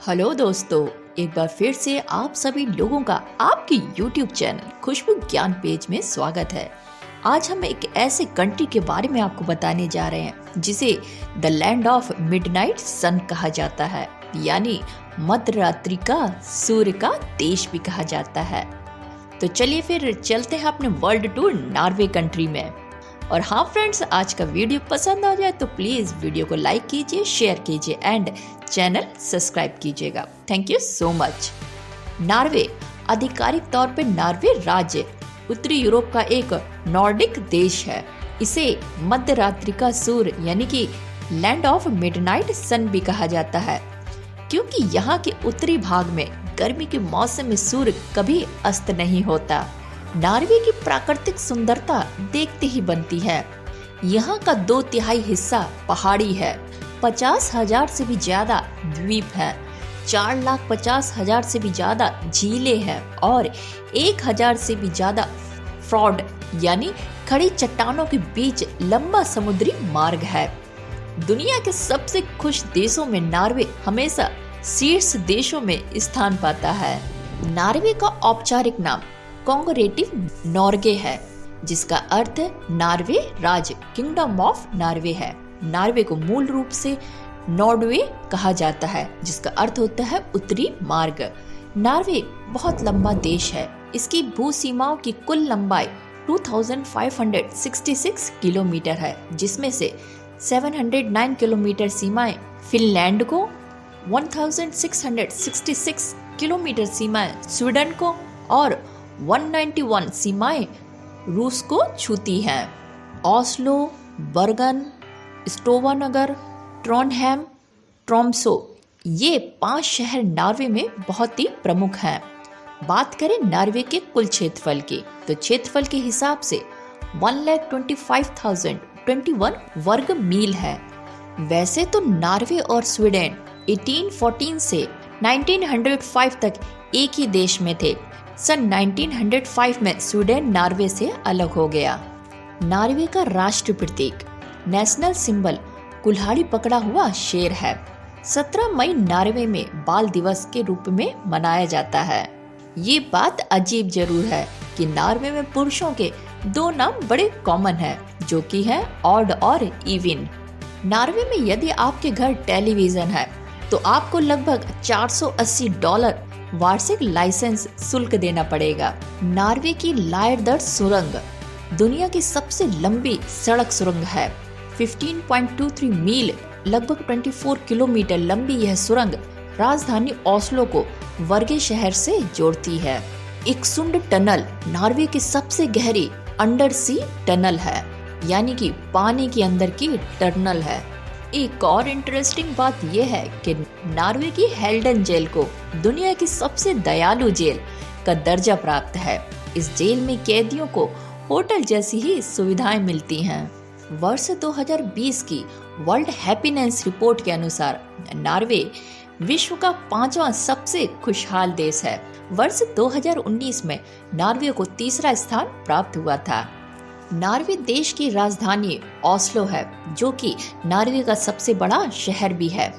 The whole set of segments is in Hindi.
हेलो दोस्तों, एक बार फिर से आप सभी लोगों का आपके YouTube चैनल खुशबू ज्ञान पेज में स्वागत है। आज हम एक ऐसे कंट्री के बारे में आपको बताने जा रहे हैं जिसे द लैंड ऑफ मिडनाइट सन कहा जाता है, यानी मध्य रात्रि का सूर्य का देश भी कहा जाता है। तो चलिए फिर चलते हैं अपने वर्ल्ड टूर नॉर्वे कंट्री में। और हाँ फ्रेंड्स, आज का वीडियो पसंद आ जाए तो प्लीज वीडियो को लाइक कीजिए, शेयर कीजिए एंड चैनल सब्सक्राइब कीजिएगा। Thank you so much. Norway आधिकारिक तौर पे नॉर्वे राज्य उत्तरी यूरोप का एक नॉर्डिक देश है। इसे मध्य रात्रि का सूर्य यानी कि लैंड ऑफ मिडनाइट सन भी कहा जाता है, क्योंकि यहाँ के उत्तरी भाग में गर्मी के मौसम में सूर्य कभी अस्त नहीं होता। नॉर्वे की प्राकृतिक सुंदरता देखते ही बनती है। यहाँ का 2/3 हिस्सा पहाड़ी है, 50,000 से भी ज्यादा द्वीप है, 4,50,000 से भी ज्यादा झीलें हैं और 1,000 से भी ज्यादा फ्यॉर्ड यानी खड़ी चट्टानों के बीच लंबा समुद्री मार्ग है। दुनिया के सबसे खुश देशों में नॉर्वे हमेशा शीर्ष देशों में स्थान पाता है। नॉर्वे का औपचारिक नाम कॉन्गरेटिव नॉर्गे है, जिसका अर्थ नॉर्वे राज्य किंगडम ऑफ नॉर्वे है। नॉर्वे को मूल रूप से नॉर्वे कहा जाता है, जिसका अर्थ होता है उत्तरी मार्ग। नॉर्वे बहुत लंबा देश है। इसकी भू सीमाओं की कुल लंबाई 2566 किलोमीटर है, जिसमें से 709 किलोमीटर सीमाएं फिनलैंड को, 1666 किलोमीटर सीमाएं स्वीडन को और 191 सीमाएं रूस को छूती हैं। ओस्लो, बर्गन, स्टोवानगर, ट्रोंडहेम, ट्रोम्सो ये 5 शहर नॉर्वे में बहुत ही प्रमुख हैं। बात करें नॉर्वे के कुल क्षेत्रफल की, तो क्षेत्रफल के हिसाब से 1,25,021 वर्ग मील है। वैसे तो नॉर्वे और स्वीडन 1814 से 1905 तक एक ही देश में थे। सन 1905 में स्वीडन नॉर्वे से अलग हो गया। नॉर्वे का राष्ट्र प्रतीक नेशनल सिंबल कुल्हाड़ी पकड़ा हुआ शेर है। 17 मई नॉर्वे में बाल दिवस के रूप में मनाया जाता है। ये बात अजीब जरूर है कि नॉर्वे में पुरुषों के 2 नाम बड़े कॉमन हैं, जो कि हैं ऑड और इविन। नॉर्वे में यदि आपके घर टेलीविजन है तो आपको लगभग $480 वार्षिक लाइसेंस शुल्क देना पड़ेगा। नॉर्वे की लायरदर सुरंग दुनिया की सबसे लंबी सड़क सुरंग है। 15.23 मील लगभग 24 किलोमीटर लंबी यह सुरंग राजधानी ओस्लो को बर्गे शहर से जोड़ती है। इक्सुंड टनल नॉर्वे की सबसे गहरी अंडर सी टनल है, यानी कि पानी के अंदर की टनल है। एक और इंटरेस्टिंग बात यह है कि नॉर्वे की हेल्डन जेल को दुनिया की सबसे दयालु जेल का दर्जा प्राप्त है। इस जेल में कैदियों को होटल जैसी ही सुविधाएं मिलती हैं। वर्ष 2020 की वर्ल्ड हैप्पीनेस रिपोर्ट के अनुसार नॉर्वे विश्व का 5वां सबसे खुशहाल देश है। वर्ष 2019 में नॉर्वे को 3रा स्थान प्राप्त हुआ था। नॉर्वे देश की राजधानी ओस्लो है, जो कि नॉर्वे का सबसे बड़ा शहर भी है।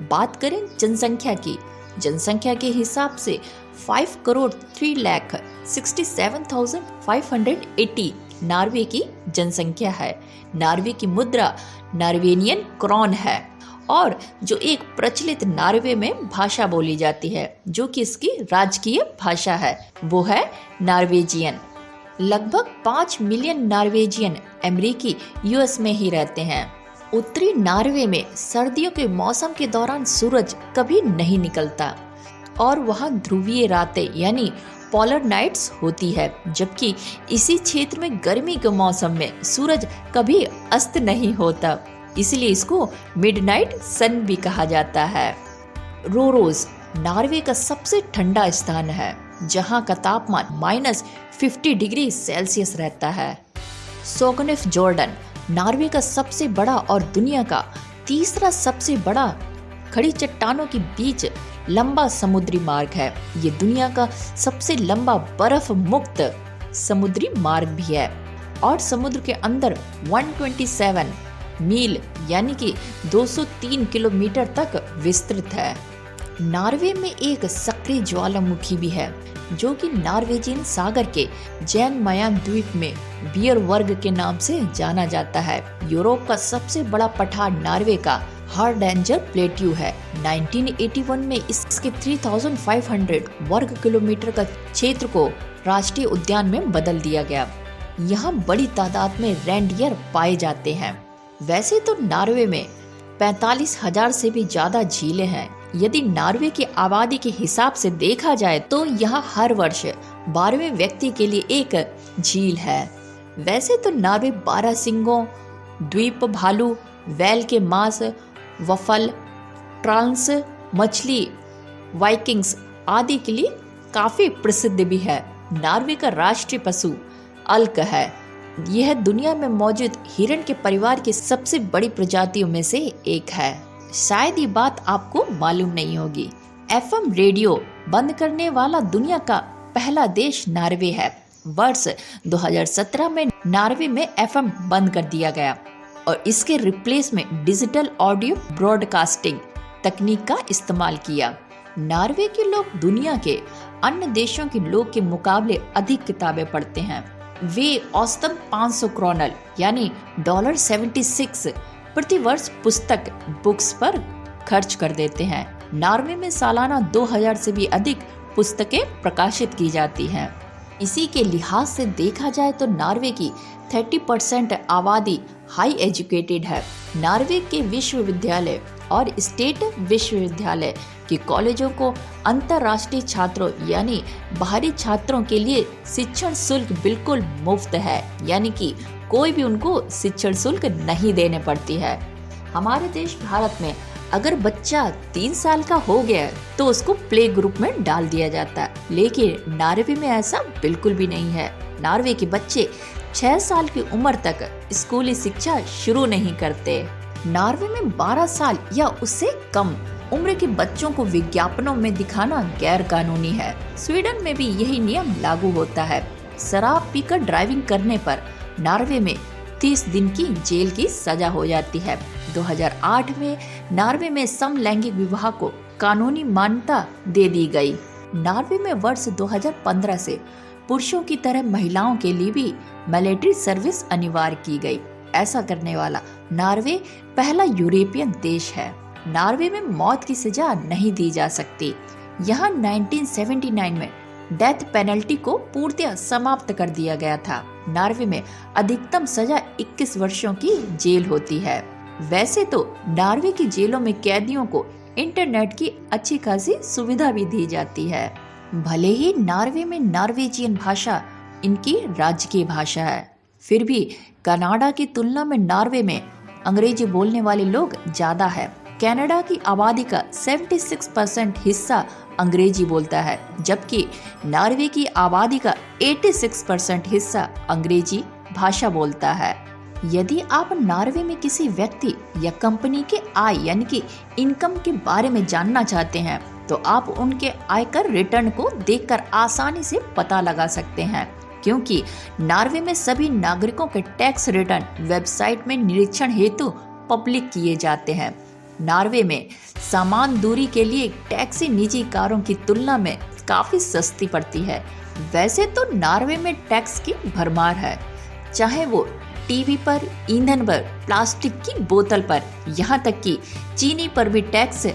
बात करें जनसंख्या के हिसाब से 5,03,67,580 नॉर्वे की जनसंख्या है। नॉर्वे की मुद्रा नॉर्वेनियन क्रॉन है और जो एक प्रचलित नॉर्वे में भाषा बोली जाती है, जो कि इसकी राजकीय भाषा है, वो है नॉर्वेजियन। लगभग 5 मिलियन नॉर्वेजियन अमेरिकी यूएस में ही रहते हैं। उत्तरी नॉर्वे में सर्दियों के मौसम के दौरान सूरज कभी नहीं निकलता और वहां ध्रुवीय रातें यानी पोलर नाइट्स होती है, जबकि इसी क्षेत्र में गर्मी के मौसम में सूरज कभी अस्त नहीं होता, इसलिए इसको मिडनाइट सन भी कहा जाता है। रोरोज नॉर्वे का सबसे ठंडा स्थान है, जहां का तापमान -50 डिग्री सेल्सियस रहता है। सोगनेफजोर्ड नॉर्वे का सबसे बड़ा और दुनिया का 3रा सबसे बड़ा खड़ी चट्टानों के बीच लंबा समुद्री मार्ग है। ये दुनिया का सबसे लंबा बर्फ मुक्त समुद्री मार्ग भी है और समुद्र के अंदर 127 मील यानी कि 203 किलोमीटर तक विस्तृत है। नॉर्वे में एक सक्रिय ज्वालामुखी भी है जो कि नॉर्वेजियन सागर के जैन मयान द्वीप में बियर वर्ग के नाम से जाना जाता है। यूरोप का सबसे बड़ा पठार नॉर्वे का हार्डेंजर प्लेट्यू है। 1981 में इसके 3500 वर्ग किलोमीटर का क्षेत्र को राष्ट्रीय उद्यान में बदल दिया गया। यहाँ बड़ी तादाद में रेंडियर पाए जाते हैं। वैसे तो नॉर्वे में 45,000 से भी ज्यादा झीलें हैं। यदि नॉर्वे की आबादी के हिसाब से देखा जाए तो यहाँ हर वर्ष 12वें व्यक्ति के लिए एक झील है। वैसे तो नॉर्वे 12 सिंगों, द्वीप भालू, वैल के मांस, वफल, ट्रांस मछली, वाइकिंग्स आदि के लिए काफी प्रसिद्ध भी है। नॉर्वे का राष्ट्रीय पशु अल्क है। यह दुनिया में मौजूद हिरण के परिवार की सबसे बड़ी प्रजातियों में से एक है। शायद ये बात आपको मालूम नहीं होगी। एफएम रेडियो बंद करने वाला दुनिया का पहला देश नॉर्वे है। वर्ष 2017 में नॉर्वे में एफएम बंद कर दिया गया और इसके रिप्लेस में डिजिटल ऑडियो ब्रॉडकास्टिंग तकनीक का इस्तेमाल किया। नॉर्वे के लोग दुनिया के अन्य देशों के लोग के मुकाबले अधिक किताबें पढ़ते हैं। वे औसतन 500 क्रोनल यानी $76 प्रति वर्ष पुस्तक बुक्स पर खर्च कर देते हैं। नॉर्वे में सालाना 2000 से भी अधिक पुस्तकें प्रकाशित की जाती हैं। इसी के लिहाज से देखा जाए तो नॉर्वे की 30% आबादी हाई एजुकेटेड है। नॉर्वे के विश्वविद्यालय और स्टेट विश्वविद्यालय के कॉलेजों को अंतर्राष्ट्रीय छात्रों यानी बाहरी छात्रों के लिए शिक्षण शुल्क बिल्कुल मुफ्त है, यानी कि कोई भी उनको शिक्षण शुल्क नहीं देने पड़ती है। हमारे देश भारत में अगर बच्चा 3 साल का हो गया तो उसको प्ले ग्रुप में डाल दिया जाता है, लेकिन नॉर्वे में ऐसा बिल्कुल भी नहीं है। नॉर्वे के बच्चे 6 साल की उम्र तक स्कूली शिक्षा शुरू नहीं करते। नॉर्वे में 12 साल या उससे कम उम्र के बच्चों को विज्ञापनों में दिखाना गैर कानूनी है। स्वीडन में भी यही नियम लागू होता है। शराब पीकर ड्राइविंग करने पर नॉर्वे में 30 दिन की जेल की सजा हो जाती है। 2008 में नॉर्वे में समलैंगिक विवाह को कानूनी मान्यता दे दी गई। नॉर्वे में वर्ष 2015 से पुरुषों की तरह महिलाओं के लिए भी मिलिट्री सर्विस अनिवार्य की गई। ऐसा करने वाला नॉर्वे पहला यूरोपियन देश है। नॉर्वे में मौत की सजा नहीं दी जा सकती। यहाँ 1979 में डेथ पेनल्टी को पूर्णतः समाप्त कर दिया गया था। नॉर्वे में अधिकतम सजा 21 वर्षों की जेल होती है। वैसे तो नॉर्वे की जेलों में कैदियों को इंटरनेट की अच्छी खासी सुविधा भी दी जाती है। भले ही नॉर्वे में नॉर्वेजियन भाषा इनकी राजकीय भाषा है, फिर भी कनाडा की तुलना में नॉर्वे में अंग्रेजी बोलने वाले लोग ज्यादा है। कनाडा की आबादी का 76% हिस्सा अंग्रेजी बोलता है, जबकि नॉर्वे की आबादी का 86% हिस्सा अंग्रेजी भाषा बोलता है। यदि आप नॉर्वे में किसी व्यक्ति या कंपनी के आय यानी कि इनकम के बारे में जानना चाहते हैं तो आप उनके आयकर रिटर्न को देखकर आसानी से पता लगा सकते हैं, क्योंकि नॉर्वे में सभी नागरिकों के टैक्स रिटर्न वेबसाइट में निरीक्षण हेतु पब्लिक किए जाते हैं। नॉर्वे में समान दूरी के लिए टैक्सी निजी कारों की तुलना में काफी सस्ती पड़ती है। वैसे तो नॉर्वे में टैक्स की भरमार है, चाहे वो टीवी पर, ईंधन पर, प्लास्टिक की बोतल पर, यहाँ तक कि चीनी पर भी टैक्स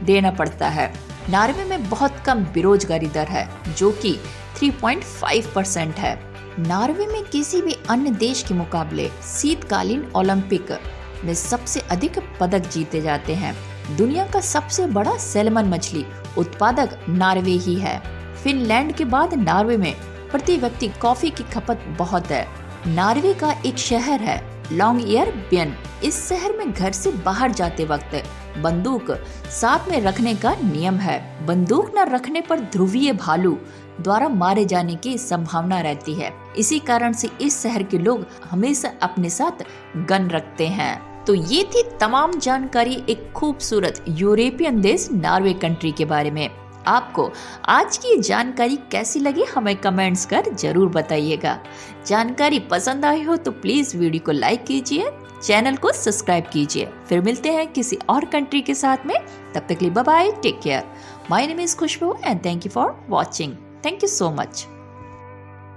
देना पड़ता है। नॉर्वे में बहुत कम बेरोजगारी दर है, जो कि 3.5% है। नॉर्वे में किसी भी अन्य देश के मुकाबले शीतकालीन ओलंपिक में सबसे अधिक पदक जीते जाते हैं। दुनिया का सबसे बड़ा सैल्मन मछली उत्पादक नॉर्वे ही है। फिनलैंड के बाद नॉर्वे में प्रति व्यक्ति कॉफी की खपत बहुत है। नॉर्वे का एक शहर है लॉन्गएयरबियन। इस शहर में घर से बाहर जाते वक्त बंदूक साथ में रखने का नियम है। बंदूक न रखने पर ध्रुवीय भालू द्वारा मारे जाने की संभावना रहती है। इसी कारण से इस शहर के लोग हमेशा अपने साथ गन रखते हैं। तो ये थी तमाम जानकारी एक खूबसूरत यूरोपियन देश नॉर्वे कंट्री के बारे में। आपको आज की जानकारी कैसी लगी हमें कमेंट्स कर जरूर बताइएगा। जानकारी पसंद आई हो तो प्लीज वीडियो को लाइक कीजिए, चैनल को सब्सक्राइब कीजिए। फिर मिलते हैं किसी और कंट्री के साथ में, तब तक के लिए bye bye, take care. My name is Khushbu and thank you for watching. Thank you so much.